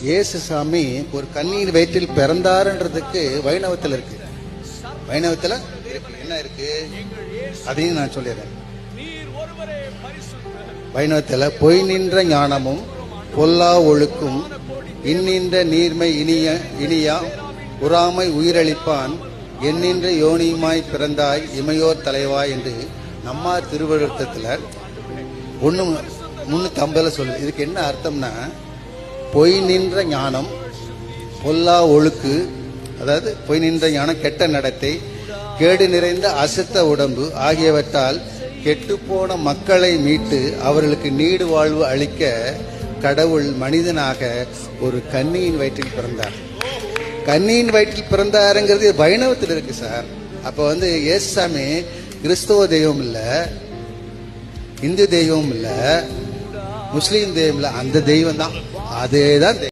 இயேசுசாமி ஒரு கன்னியின் வயிற்றில் பிறந்தாருன்றதுக்கு வைணவத்தில் இருக்கு. வைணவத்தில் என்ன இருக்கு அதையும் நான் சொல்லிடுறேன். வைணவத்தில் பொய் நின்ற ஞானமும் பொல்லா ஒழுக்கும் இன்னின்ற நீர்மை இனியா உறாமை உயிரளிப்பான் எண்ணின்ற யோனியுமாய் பிறந்தாய் இமையோர் தலைவாய் என்று நம்மார் திருவழுத்தத்தில் 1:350 சொல்லுது. இதுக்கு என்ன அர்த்தம்னா, பொய் நின்ற ஞானம், பொல்லா ஒழுக்கு, அதாவது பொய் நின்ற ஞானம், கெட்ட நடத்தை, கேடு நிறைந்த அசுத்த உடம்பு ஆகியவற்றால் கெட்டுப்போன மக்களை மீட்டு அவர்களுக்கு நீடு வாழ்வு அளிக்க கடவுள் மனிதனாக ஒரு கன்னியின் வயிற்றில் பிறந்தார். கன்னியின் வயிற்றில் பிறந்தாருங்கிறது வைணவத்தில் இருக்கு சார். அப்போ இயேசுசாமி கிறிஸ்தவ தெய்வம் இல்லை, இந்து தெய்வம் இல்லை, முஸ்லீம் தெய்வம் இல்லை, அந்த தெய்வம் தான். அதே தான்